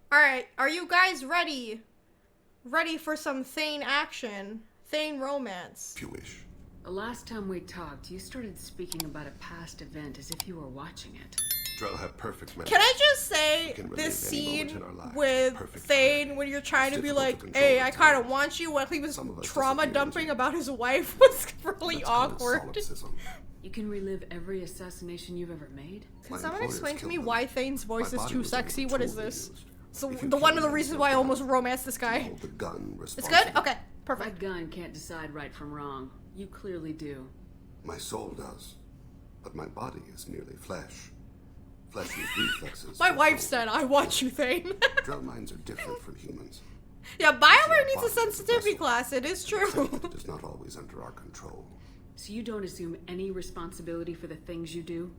Alright, are you guys ready? Ready for some Thane action? Thane Romance. If you wish. The last time we talked, you started speaking about a past event as if you were watching it. Drell have perfect memory. Can I just say, this scene with Thane when you're trying to be like, hey, I kind of want you, when he was trauma dumping about his wife was really awkward. You can relive every assassination you've ever made? Can someone explain to me why Thane's voice is too sexy? What is this? So the one of the reasons why I almost romanced this guy. It's good? Okay, perfect. That gun can't decide right from wrong. You clearly do. My soul does, but my body is merely flesh. Flesh with reflexes. My wife said, I want you, Thane. Drell minds are different from humans. Yeah, BioWare needs a sensitivity class, it is true. It is not always under our control. So you don't assume any responsibility for the things you do?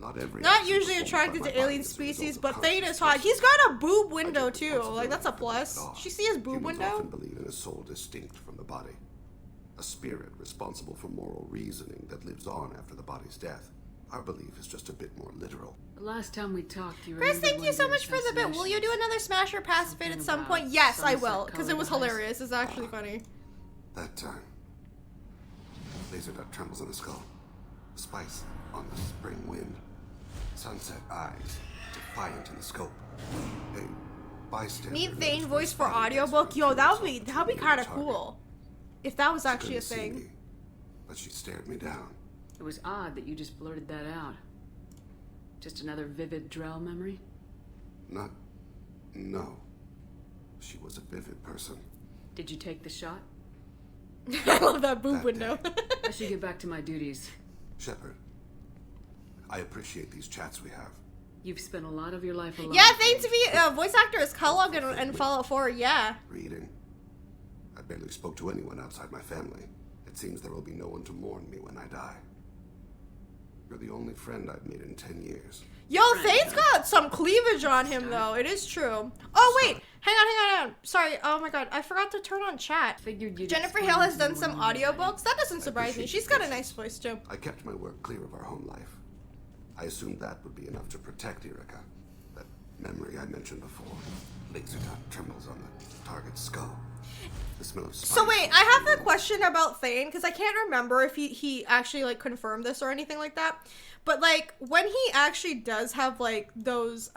Not usually attracted to alien species, but Thane is hot. He's got a boob window too. Like, that's a plus. She see his boob window? Humans often believe in a soul distinct from the body. A spirit responsible for moral reasoning that lives on after the body's death. Our belief is just a bit more literal. The last time we talked, you Chris, thank you so much for the bit. Will you do another Smash or Pass fit at some point? Yes, I will, because it was hilarious. It's actually funny. That time. Laser dot trembles on the skull. Spice on the spring wind. Sunset eyes, defiant in the scope. A bystander. Need Thane voice for audiobook? Yo, that'd be kind of cool. If that was actually a thing. Me, but she stared me down. It was odd that you just blurted that out. Just another vivid Drell memory? No. She was a vivid person. Did you take the shot? I love that boob window. I should get back to my duties. Shepard, I appreciate these chats we have. You've spent a lot of your life alone. Yeah, thanks to be voice actor as Karl and Fallout 4, yeah. Reading. I barely spoke to anyone outside my family. It seems there will be no one to mourn me when I die. You're the only friend I've made in 10 years. Yo, Thane's got some cleavage on him, though. It is true. Oh, wait. Hang on. Sorry. Oh, my God. I forgot to turn on chat. Figured you'd Jennifer Hill has done some audiobooks. That doesn't surprise me. She's got a nice voice, too. I kept my work clear of our home life. I assumed that would be enough to protect Erica. That memory I mentioned before. Laser dot trembles on the target's skull. The smell of spice. So wait, I have a question about Thane, because I can't remember if he actually, like, confirmed this or anything like that. But, like, when he actually does have, like, those,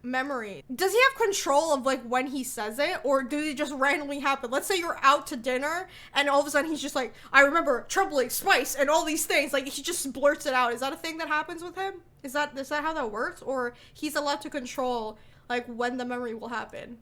memory, does he have control of, like, when he says it? Or do they just randomly happen? Let's say you're out to dinner, and all of a sudden he's just like, I remember troubling spice and all these things. Like, he just blurts it out. Is that a thing that happens with him? Is that how that works? Or he's allowed to control, like, when the memory will happen?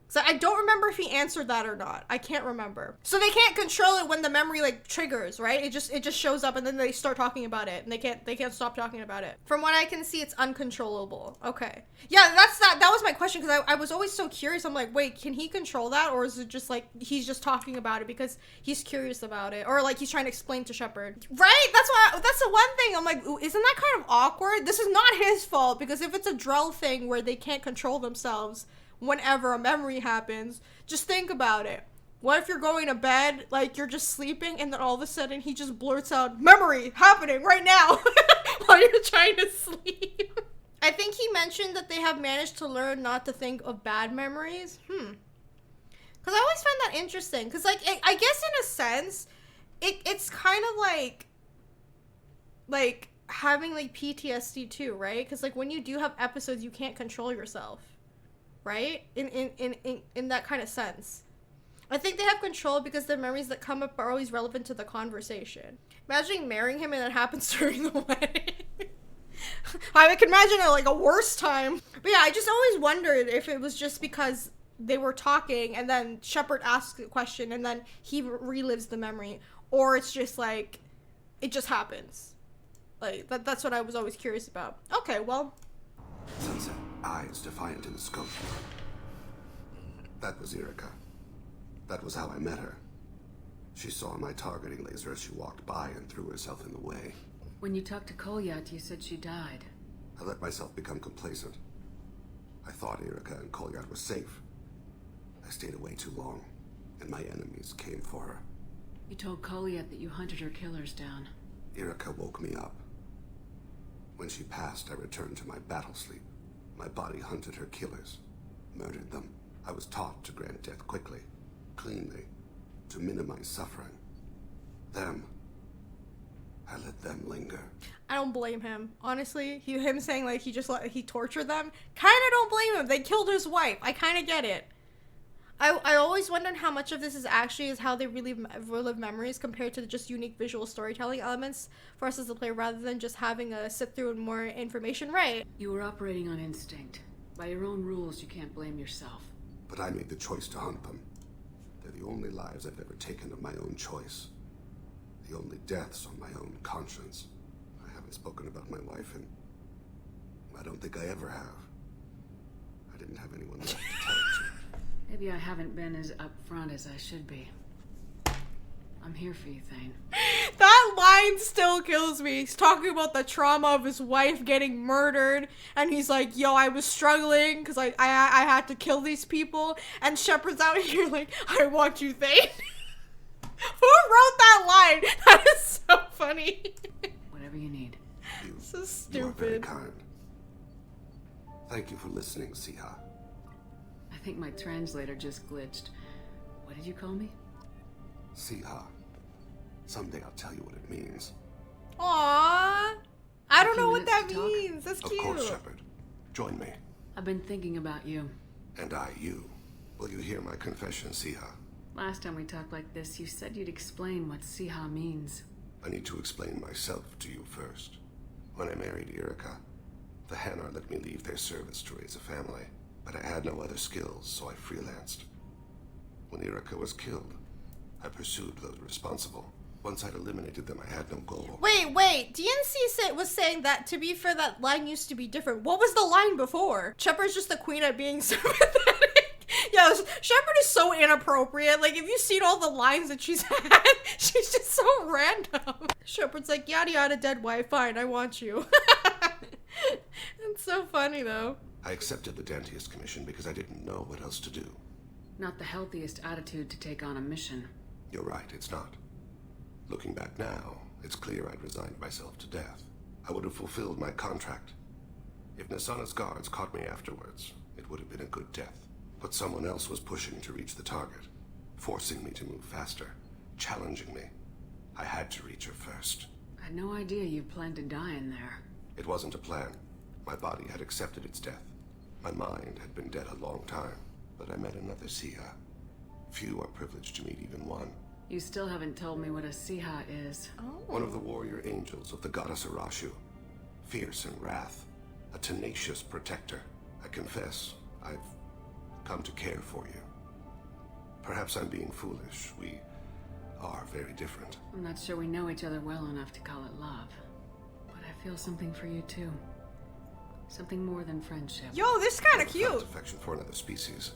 So I don't remember if he answered that or not. I can't remember. So they can't control it when the memory, like, triggers, right? It just shows up and then they start talking about it and they can't stop talking about it. From what I can see, it's uncontrollable. Okay. Yeah, that was my question, because I was always so curious. I'm like, wait, can he control that, or is it just like he's just talking about it because he's curious about it, or like he's trying to explain to Shepard? Right? That's the one thing. I'm like, isn't that kind of awkward? This is not his fault, because if it's a Drell thing where they can't control themselves whenever a memory happens, just think about it. What if you're going to bed, like you're just sleeping, and then all of a sudden he just blurts out, memory happening right now, while you're trying to sleep? I think he mentioned that they have managed to learn not to think of bad memories. Because I always find that interesting, because, like, I guess in a sense, it's kind of like having, like, PTSD too, right? Because, like, when you do have episodes, you can't control yourself. Right? In that kind of sense. I think they have control because the memories that come up are always relevant to the conversation. Imagine marrying him and it happens during the wedding. I can imagine it like a worse time. But yeah, I just always wondered if it was just because they were talking and then Shepard asks a question and then he relives the memory. Or it's just like, it just happens. Like, that's what I was always curious about. Okay, well. Sunset eyes defiant in the scope. That was Erica. That was how I met her. She saw my targeting laser as she walked by and threw herself in the way. When you talked to Kolyat, you said she died. I let myself become complacent. I thought Erica and Kolyat were safe. I stayed away too long, and my enemies came for her. You told Kolyat that you hunted her killers down. Erica woke me up. When she passed, I returned to my battle sleep. My body hunted her killers. murdered them. I was taught to grant death quickly, cleanly, to minimize suffering. Them, I let them linger. I don't blame him. Honestly, him saying like he tortured them, kind of don't blame him. They killed his wife. I kind of get it. I always wondered how much of this is actually how they relive memories compared to just unique visual storytelling elements for us as a player, rather than just having a sit through and more information. Right. You were operating on instinct. By your own rules, you can't blame yourself. But I made the choice to hunt them. They're the only lives I've ever taken of my own choice. The only deaths on my own conscience. I haven't spoken about my wife, and I don't think I ever have. I didn't have anyone left to tell it to. Maybe I haven't been as upfront as I should be. I'm here for you, Thane. That line still kills me. He's talking about the trauma of his wife getting murdered, and he's like, yo, I was struggling because I had to kill these people, and Shepard's out here like, I want you, Thane. Who wrote that line? That is so funny. Whatever you need. So You are very stupid. kind. Thank you for listening, Siha. I think my translator just glitched. What did you call me? Siha. Someday I'll tell you what it means. Aww. I don't know what that minutes to talk? means. That's Of cute. course, Shepard. Join me. I've been thinking about you. And I, you. Will you hear my confession, Siha? Last time we talked like this, you said you'd explain what Siha means. I need to explain myself to you first. When I married Irika, the Hanar let me leave their service to raise a family, but I had no other skills, so I freelanced. When Irika was killed, I pursued those responsible. Once I'd eliminated them, I had no goal. Wait. DNC was saying that, to be fair, that line used to be different. What was the line before? Shepard's just the queen at being sympathetic. Yes, Shepard is so inappropriate. Like, if you've seen all the lines that she's had, she's just so random. Shepard's like, yada yada, dead wife, fine, I want you. It's so funny, though. I accepted the Dantiest commission because I didn't know what else to do. Not the healthiest attitude to take on a mission. You're right, it's not. Looking back now, it's clear I'd resigned myself to death. I would have fulfilled my contract. If Nasana's guards caught me afterwards, it would have been a good death. But someone else was pushing to reach the target, forcing me to move faster, challenging me. I had to reach her first. I had no idea you planned to die in there. It wasn't a plan. My body had accepted its death. My mind had been dead a long time, but I met another Siha. Few are privileged to meet even one. You still haven't told me what a Siha is. One of the warrior angels of the goddess Arashu. Fierce in wrath. A tenacious protector. I confess, I've come to care for you. Perhaps I'm being foolish. We are very different. I'm not sure we know each other well enough to call it love. But I feel something for you too. Something more than friendship. Yo, this is kind of I felt cute. affection for another species.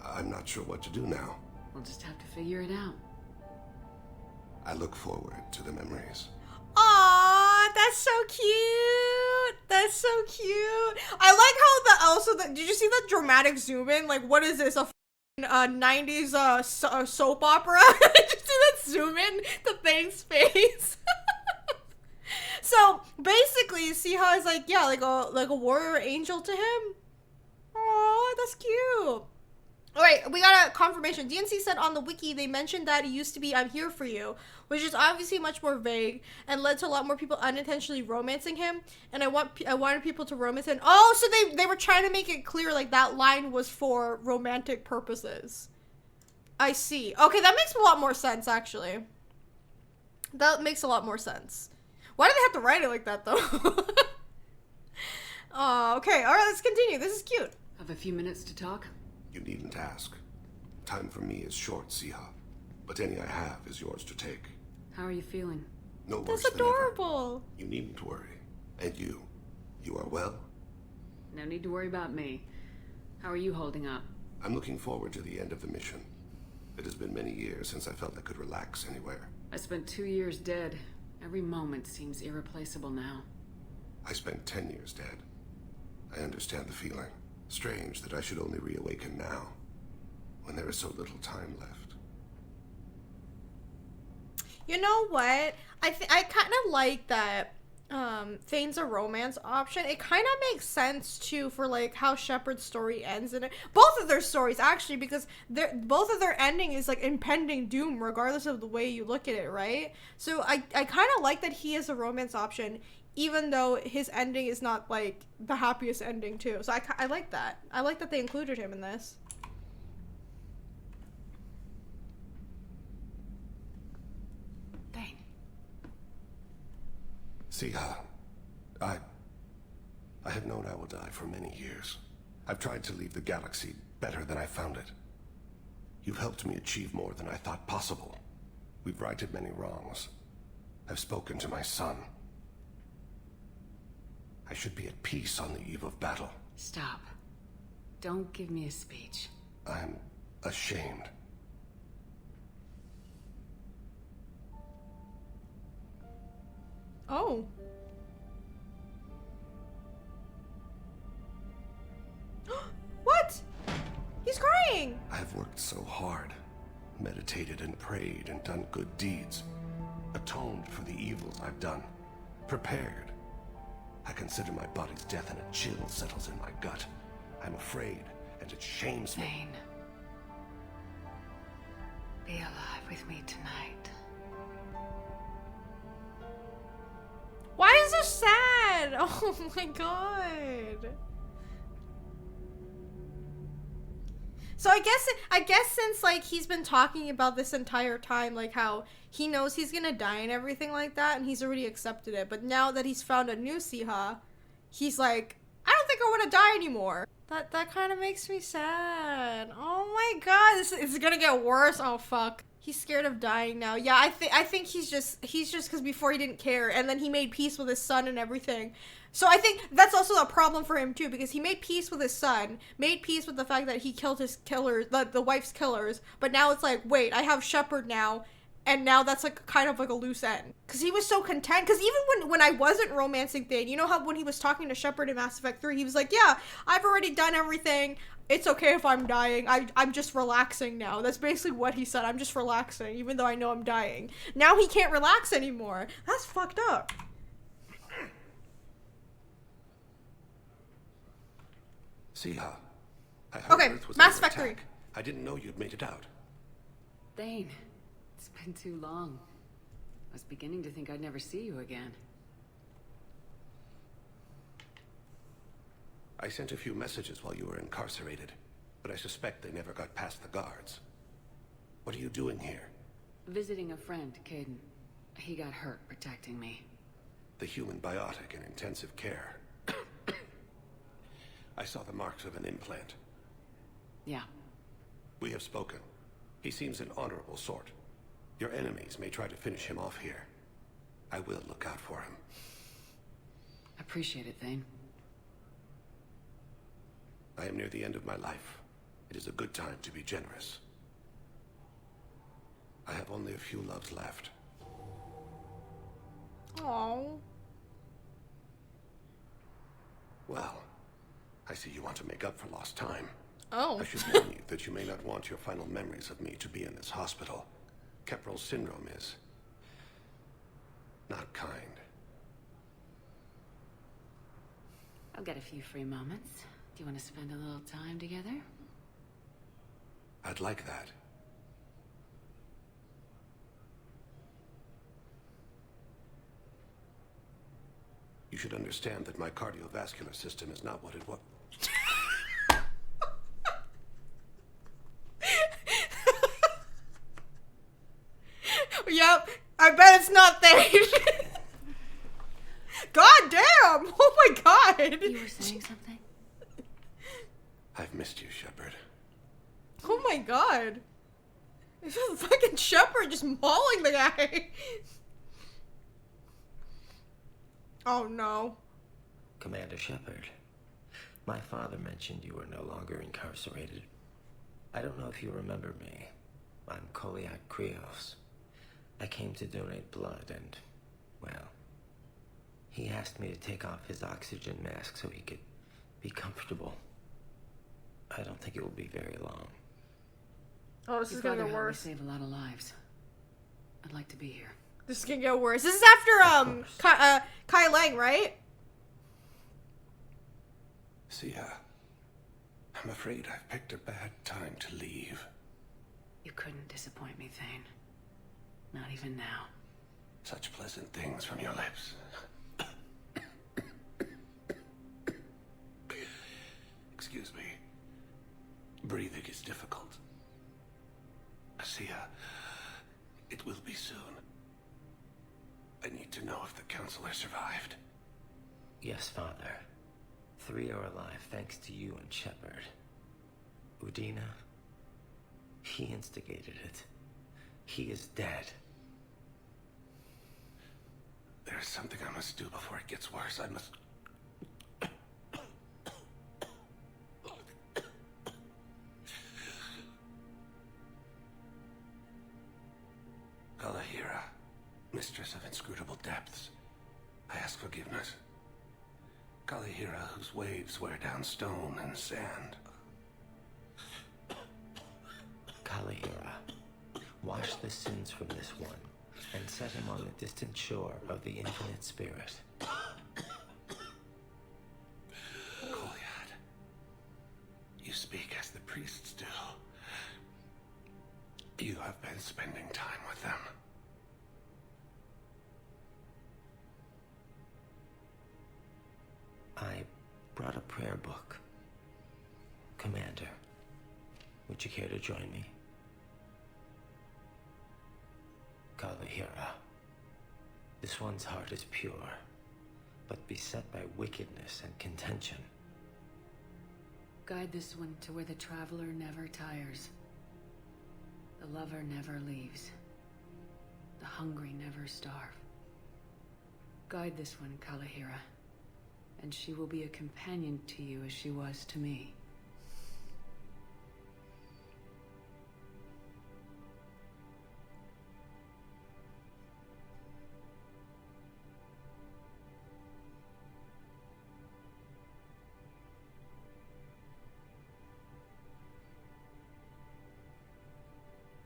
I'm not sure what to do now. We'll just have to figure it out. I look forward to the memories. Aw, that's so cute. That's so cute. I like how did you see the dramatic zoom in? Like, what is this, a 90s soap opera? Did you see that zoom in to Thane's face? So basically, you see how it's like, yeah, like a warrior angel to him. Aw, that's cute. Alright, we got a confirmation. DNC said on the wiki they mentioned that it used to be I'm here for you, which is obviously much more vague and led to a lot more people unintentionally romancing him. And I wanted people to romance him. Oh, so they were trying to make it clear like that line was for romantic purposes. I see. Okay, that makes a lot more sense actually. That makes a lot more sense. Why do they have to write it like that though? Oh, okay. Alright, let's continue. This is cute. Have a few minutes to talk? You needn't ask. Time for me is short, Siha. But any I have is yours to take. How are you feeling? No worse That's than ever. adorable. You needn't worry. And you are well? No need to worry about me. How are you holding up? I'm looking forward to the end of the mission. It has been many years since I felt I could relax anywhere. I spent 2 years dead. Every moment seems irreplaceable now. I spent 10 years dead. I understand the feeling. Strange that I should only reawaken now, when there is so little time left. You know what? I kind of like that Thane's a romance option. It kind of makes sense too for like how Shepard's story ends in it. Both of their stories actually, because both of their ending is like impending doom regardless of the way you look at it, right? So I kind of like that he is a romance option, even though his ending is not like the happiest ending too. So I like that. I like that they included him in this. Thane. See, I have known I will die for many years. I've tried to leave the galaxy better than I found it. You've helped me achieve more than I thought possible. We've righted many wrongs. I've spoken to my son. I should be at peace on the eve of battle. Stop. Don't give me a speech. I'm ashamed. Oh. What? He's crying. I've worked so hard, meditated and prayed and done good deeds, atoned for the evils I've done, prepared. I consider my body's death and a chill settles in my gut. I'm afraid, and it shames me. Thane. Be alive with me tonight. Why is this sad? Oh my god. So I guess since like he's been talking about this entire time, like how he knows he's gonna die and everything like that, and he's already accepted it. But now that he's found a new Siha, he's like, I don't think I want to die anymore. That kind of makes me sad. Oh my god, this is gonna get worse. Oh fuck. He's scared of dying now. Yeah, I think he's just because before he didn't care, and then he made peace with his son and everything. So I think that's also a problem for him too, because he made peace with his son, made peace with the fact that he killed his killers, the wife's killers, but now it's like, wait, I have Shepard now, and now that's like kind of like a loose end. Because he was so content, because even when I wasn't romancing Thane, you know how when he was talking to Shepard in Mass Effect 3, he was like, yeah, I've already done everything, it's okay if I'm dying, I'm just relaxing now. That's basically what he said, I'm just relaxing, even though I know I'm dying. Now he can't relax anymore. That's fucked up. Siha, I heard Okay, Earth was Mass under Effect 3. attack. I didn't know you'd made it out. Thane, it's been too long. I was beginning to think I'd never see you again. I sent a few messages while you were incarcerated, but I suspect they never got past the guards. What are you doing here? Visiting a friend, Caden. He got hurt protecting me. The human biotic in intensive care. I saw the marks of an implant. Yeah. We have spoken. He seems an honorable sort. Your enemies may try to finish him off here. I will look out for him. Appreciate it, Thane. I am near the end of my life. It is a good time to be generous. I have only a few loves left. Aww. Well, I see you want to make up for lost time. Oh. I should warn you that you may not want your final memories of me to be in this hospital. Keprel syndrome is not kind. I'll get a few free moments. Do you want to spend a little time together? I'd like that. You should understand that my cardiovascular system is not what it was. Yep, I bet it's not Thane. God damn! Oh my god! You were saying something? I've missed you, Shepard. Oh my god. This is fucking Shepard just mauling the guy. Oh no. Commander Shepard, my father mentioned you were no longer incarcerated. I don't know if you remember me. I'm Krios. I came to donate blood and, well, he asked me to take off his oxygen mask so he could be comfortable. I don't think it will be very long. Oh, this is gonna get worse. Save a lot of lives. I'd like to be here. This is gonna get worse. This is after, Kai Lang, right? See, I'm afraid I've picked a bad time to leave. You couldn't disappoint me, Thane. Not even now. Such pleasant things from your lips. Excuse me. Breathing is difficult. Asia, it will be soon. I need to know if the counselor survived. Yes, Father. 3 are alive thanks to you and Shepard. Udina, he instigated it. He is dead. There's something I must do before it gets worse. I must... Kalahira, mistress of inscrutable depths, I ask forgiveness. Kalahira, whose waves wear down stone and sand. Kalahira, wash the sins from this one, and set him on the distant shore of the infinite spirit. Goliad, you speak as the priests do. You have been spending time with them. I brought a prayer book. Commander, would you care to join me? Kalahira, this one's heart is pure, but beset by wickedness and contention. Guide this one to where the traveler never tires. The lover never leaves. The hungry never starve. Guide this one, Kalahira, and she will be a companion to you as she was to me.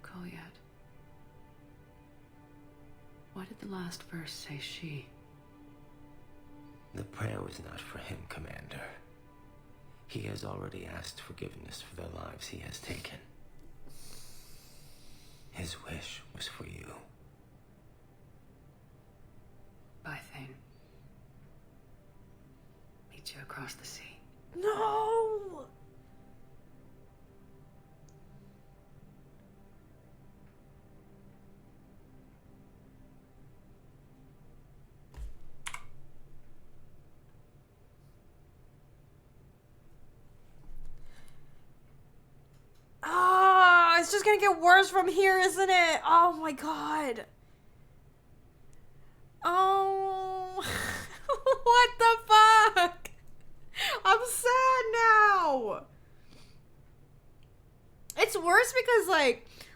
Goliad. Why did the last verse say she? The prayer was not for him, Commander. He has already asked forgiveness for the lives he has taken. His wish was for you. Bye, Thane. Meet you across the sea. No! Ah, it's just gonna get worse from here, isn't it? Oh my god. Oh, what the fuck? I'm sad now. It's worse because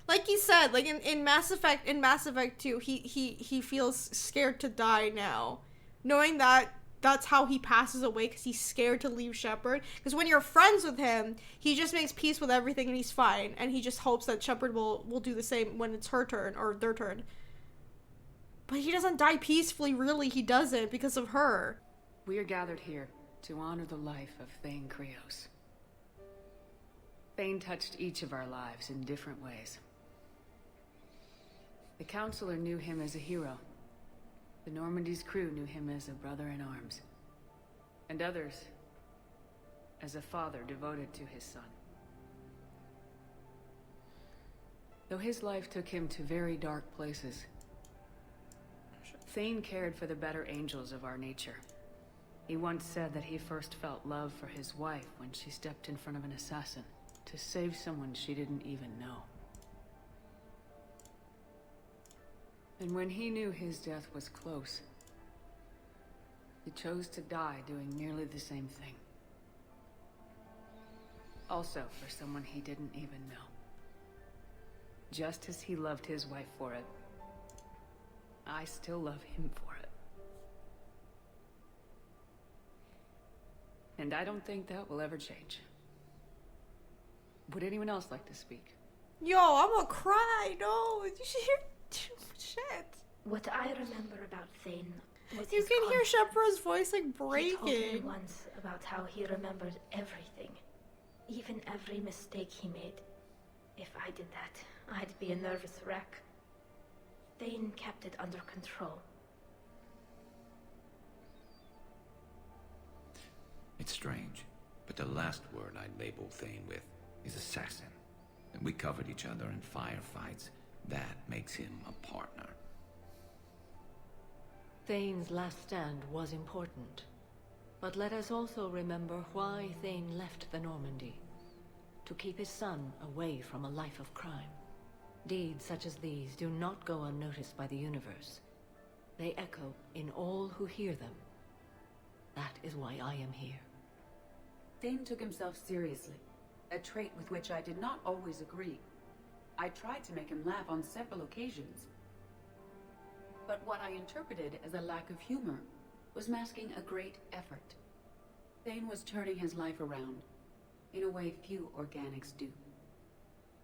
like you said, like in Mass Effect 2, he feels scared to die now, knowing that that's how he passes away because he's scared to leave Shepard. Because when you're friends with him, he just makes peace with everything and he's fine, and he just hopes that Shepard will do the same when it's her turn or their turn. But he doesn't die peacefully, really. He doesn't because of her. We are gathered here to honor the life of Thane Krios. Thane touched each of our lives in different ways. The Counselor knew him as a hero. The Normandy's crew knew him as a brother in arms. And others as a father devoted to his son. Though his life took him to very dark places, Thane cared for the better angels of our nature. He once said that he first felt love for his wife when she stepped in front of an assassin to save someone she didn't even know. And when he knew his death was close, he chose to die doing nearly the same thing. Also for someone he didn't even know. Just as he loved his wife for it, I still love him for it. And I don't think that will ever change. Would anyone else like to speak? Yo, I'm gonna cry. No, shit. What I remember about Thane was You his can hear confidence. Shepard's voice like He told me breaking. once about how he remembered everything, even every mistake he made. If I did that, I'd be a nervous wreck. Thane kept it under control. It's strange, but the last word I'd label Thane with is assassin. And we covered each other in firefights. That makes him a partner. Thane's last stand was important. But let us also remember why Thane left the Normandy. To keep his son away from a life of crime. Deeds such as these do not go unnoticed by the universe. They echo in all who hear them. That is why I am here. Thane took himself seriously, a trait with which I did not always agree. I tried to make him laugh on several occasions. But what I interpreted as a lack of humor was masking a great effort. Thane was turning his life around, in a way few organics do.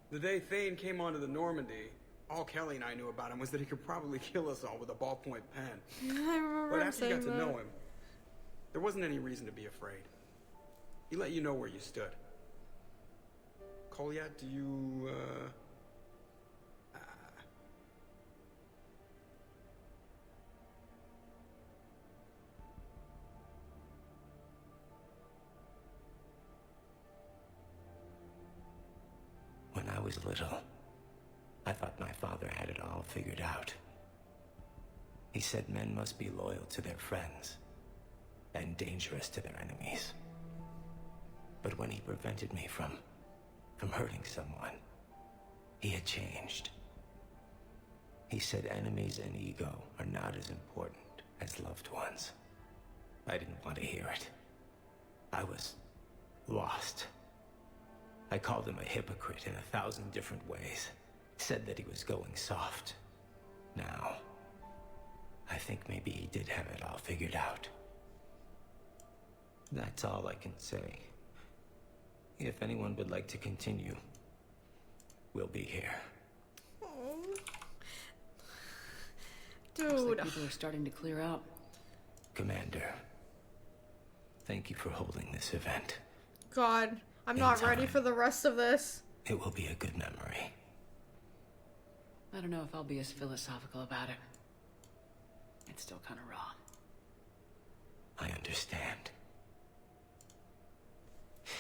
The day Thane came onto the Normandy, all Kelly and I knew about him was that he could probably kill us all with a ballpoint pen. I remember But him after you got saying to that. know him, there wasn't any reason to be afraid. He let you know where you stood. Kolyat, do you, When I was little, I thought my father had it all figured out. He said men must be loyal to their friends and dangerous to their enemies. But when he prevented me from hurting someone, he had changed. He said enemies and ego are not as important as loved ones. I didn't want to hear it. I was lost. I called him a hypocrite in 1,000 different ways. Said that he was going soft. Now, I think maybe he did have it all figured out. That's all I can say. If anyone would like to continue, we'll be here. Oh. Looks Dude. like people are starting to clear out. Commander, thank you for holding this event. God. I'm not ready time. for the rest of this. It will be a good memory. I don't know if I'll be as philosophical about it. It's still kind of raw. I understand.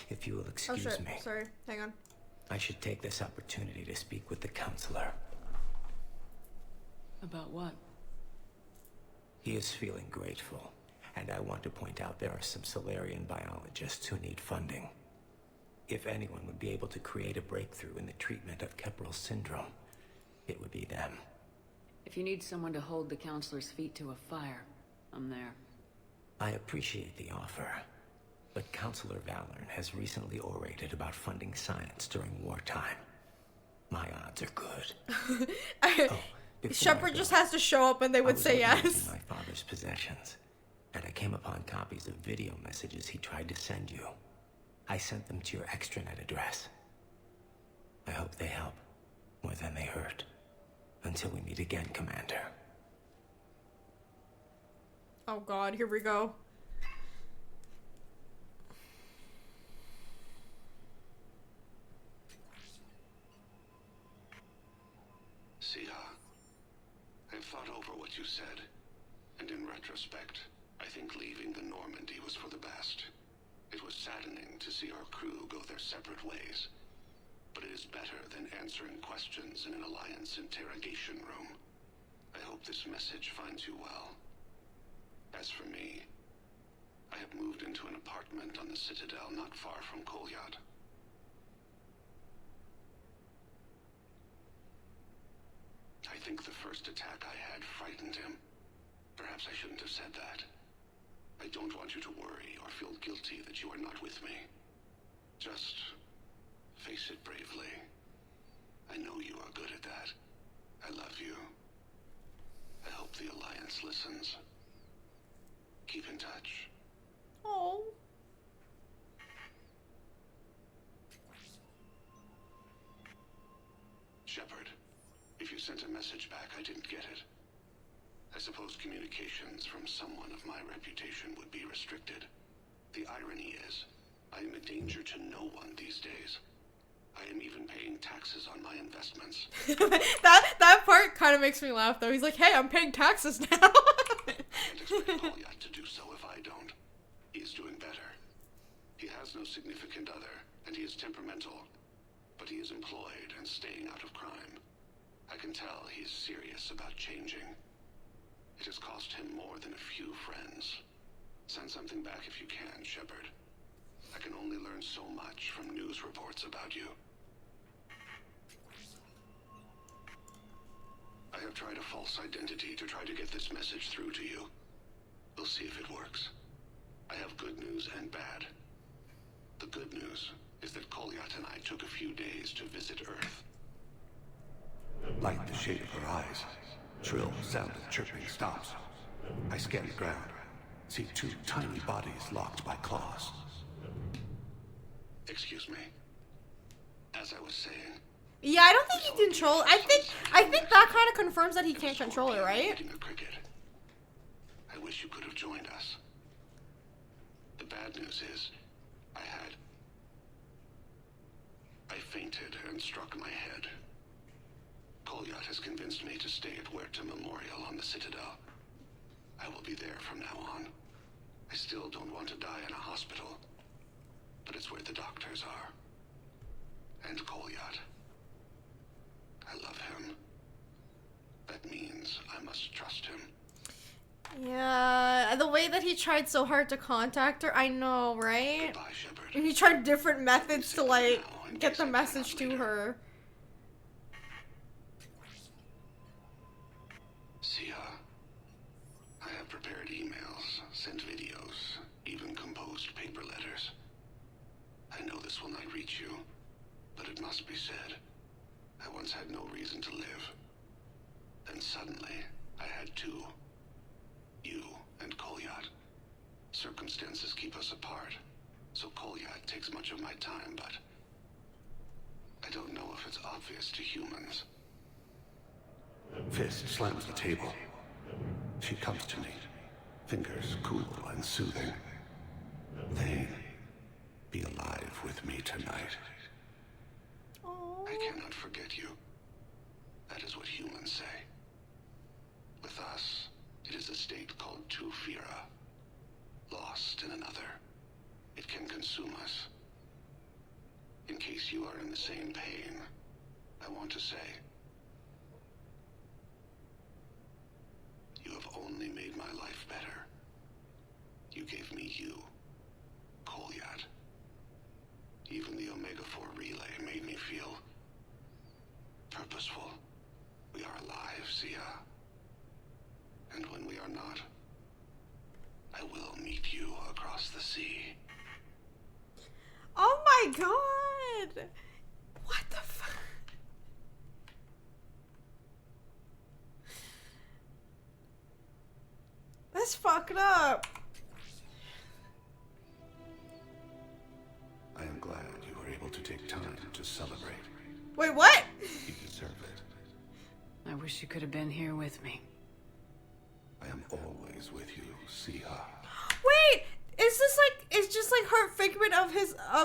If you will Oh excuse shit. me, Sorry. Hang on. I should take this opportunity to speak with the counselor. About what? He is feeling grateful, and I want to point out there are some Solarian biologists who need funding. If anyone would be able to create a breakthrough in the treatment of Keppel's syndrome, it would be them. If you need someone to hold the counselor's feet to a fire, I'm there. I appreciate the offer, but Counselor Valorn has recently orated about funding science during wartime. My odds are good. Before I Shepard go, just has to show up and they I would was say looking yes. through my father's possessions, and I came upon copies of video messages he tried to send you. I sent them to your extranet address. I hope they help more than they hurt. Until we meet again, Commander. Oh god, here we go. Sia, I've thought over what you said, and in retrospect, I think leaving the Normandy was for the best. It was saddening to see our crew go their separate ways, but it is better than answering questions in an Alliance interrogation room. I hope this message finds you well. As for me, I have moved into an apartment on the Citadel not far from Kolyat. I think the first attack I had frightened him. Perhaps I shouldn't have said that. I don't want you to worry or feel guilty that you are not with me. Just face it bravely. I know you are good at that. I love you. I hope the Alliance listens. Keep in touch. Oh. Shepard, if you sent a message back, I didn't get it. I suppose communications from someone of my reputation would be restricted. The irony is, I am a danger to no one these days. I am even paying taxes on my investments. that part kind of makes me laugh, though. He's like, hey, I'm paying taxes now. I can't expect Gholar to do so if I don't. He is doing better. He has no significant other, and he is temperamental. But he is employed and staying out of crime. I can tell he is serious about changing. It has cost him more than a few friends. Send something back if you can, Shepard. I can only learn so much from news reports about you. I have tried a false identity to try to get this message through to you. We'll see if it works. I have good news and bad. The good news is that Gholar and I took a few days to visit Earth. Like the shape of her eyes, shrill sound of chirping stops. I scan the ground, see two tiny bodies locked by claws. Excuse me. As I was saying. Yeah, I don't think he control. I think that kind of confirms that he can't control it, right? A cricket. I wish you could have joined us. The bad news is, I fainted and struck my head. Gholar has convinced me to stay at Huerta Memorial on the Citadel. I will be there from now on. I still don't want to die in a hospital, but it's where the doctors are. And Gholar. I love him. That means I must trust him. Yeah, the way that he tried so hard to contact her, I know, right? Goodbye, Shepard. And he tried different methods to, like, get the message to her. See ya. I have prepared emails, sent videos, even composed paper letters. I know this will not reach you, but it must be said. I once had no reason to live. Then suddenly, I had two. You and Gholar. Circumstances keep us apart, so Gholar takes much of my time, but I don't know if it's obvious to humans. Fist slams the table. She comes to me, fingers cool and soothing. Thane, be alive with me tonight. Aww. I cannot forget you. That is what humans say. With us, it is a state called Tufira. Lost in another. It can consume us. In case you are in the same pain, I want to say, you have only made my life better. You gave me you, Gholar. Even the Omega-4 relay made me feel purposeful. We are alive, Sia. And when we are not, I will meet you across the sea. Oh my god! What the fuck? That's fucked up. I am glad you were able to take time to celebrate. Wait, what? You deserve it. I wish you could have been here with me. I am always with you, Sia. Wait, is this like, it's just like her figment of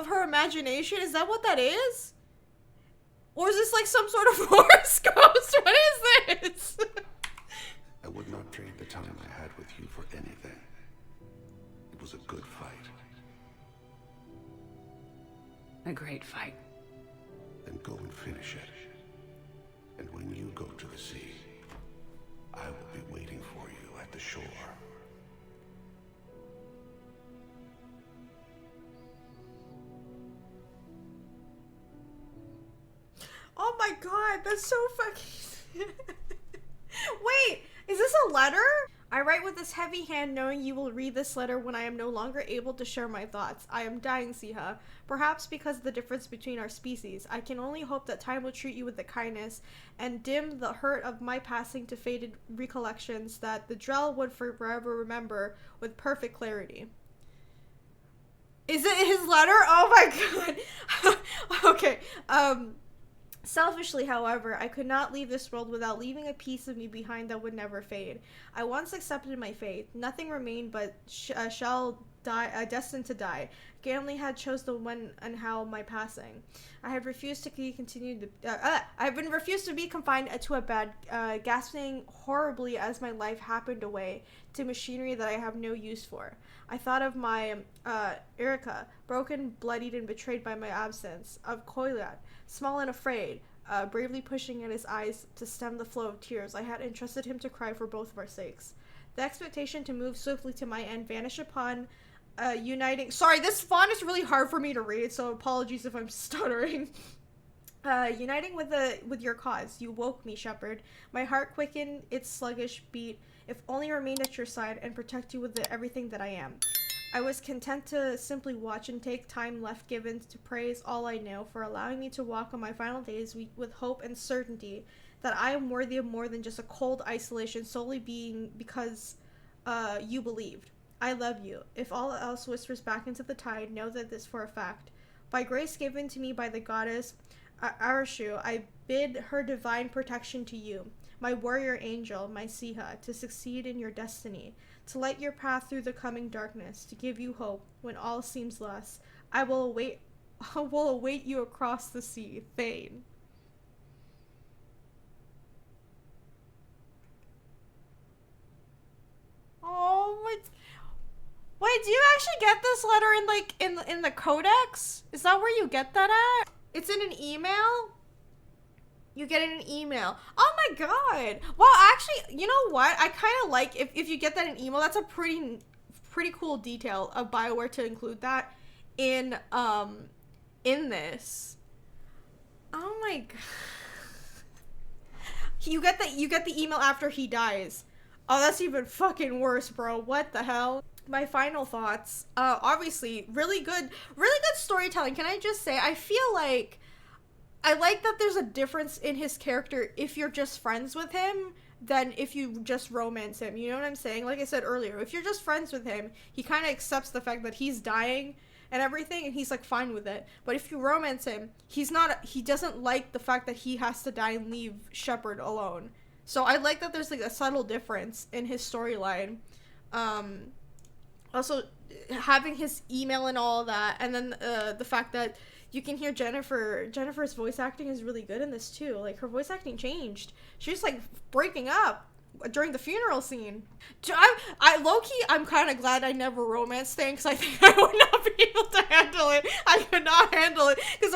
her imagination? Is that what that is? Or is this like some sort of Force Ghost? What is this? I would not trade the time I had with you for anything. It was a good fight. A great fight. Then go and finish it. And when you go to the sea, I will be waiting for you at the shore. Oh my god, that's so fucking... Wait, is this a letter? I write with this heavy hand knowing you will read this letter when I am no longer able to share my thoughts. I am dying, Siha. Perhaps because of the difference between our species. I can only hope that time will treat you with the kindness and dim the hurt of my passing to faded recollections that the Drell would forever remember with perfect clarity. Is it his letter? Oh my god. Okay. Selfishly, however, I could not leave this world without leaving a piece of me behind that would never fade. I once accepted my fate. Nothing remained but shall die, destined to die. Ganley had chose the when and how my passing. I have refused to be continued. I have been refused to be confined to a bed, gasping horribly as my life happened away to machinery that I have no use for. I thought of my Erica, broken, bloodied, and betrayed by my absence. Of Koilat, small and afraid, bravely pushing at his eyes to stem the flow of tears. I had entrusted him to cry for both of our sakes. The expectation to move swiftly to my end vanished upon uniting. Sorry, this font is really hard for me to read, so apologies if I'm stuttering. Uniting with your cause, you woke me, Shepard. My heart quickened its sluggish beat. If only remained at your side and protect you with everything that I am. I was content to simply watch and take time left given to praise all I know for allowing me to walk on my final days with hope and certainty that I am worthy of more than just a cold isolation solely being because you believed. I love you. If all else whispers back into the tide, know that this for a fact. By grace given to me by the goddess Arashu, I bid her divine protection to you, my warrior angel, my Siha, to succeed in your destiny, to light your path through the coming darkness, to give you hope when all seems lost. I will await you across the sea, Thane. Oh my... Wait, do you actually get this letter in the codex? Is that where you get that at? It's in an email? You get it in an email. Oh my god. Well, actually, you know what? I kind of like if you get that in an email, that's a pretty cool detail of BioWare to include that in this. Oh my god. You get the email after he dies. Oh, that's even fucking worse, bro. What the hell? My final thoughts. Obviously, really good storytelling. Can I just say, I feel like I like that there's a difference in his character if you're just friends with him than if you just romance him. You know what I'm saying? Like I said earlier, if you're just friends with him, he kind of accepts the fact that he's dying and everything, and he's like fine with it. But if you romance him, he doesn't like the fact that he has to die and leave Shepard alone. So I like that there's like a subtle difference in his storyline. Also, having his email and all that, and then the fact that you can hear Jennifer's voice acting is really good in this too. Like, her voice acting changed. She's like breaking up during the funeral scene. I low-key, I'm kind of glad I never romanced Thane, because I think I would not be able to handle it. I could not handle it, because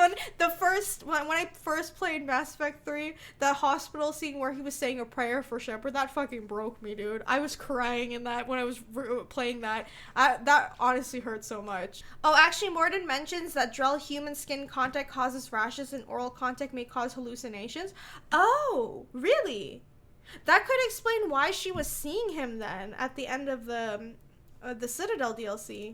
when I first played Mass Effect 3, that hospital scene where he was saying a prayer for Shepard, that fucking broke me, dude. I was crying in that when I was playing that. That honestly hurt so much. Oh, actually, Mordin mentions that Drell human skin contact causes rashes and oral contact may cause hallucinations. Oh, really? That could explain why she was seeing him then at the end of the Citadel DLC.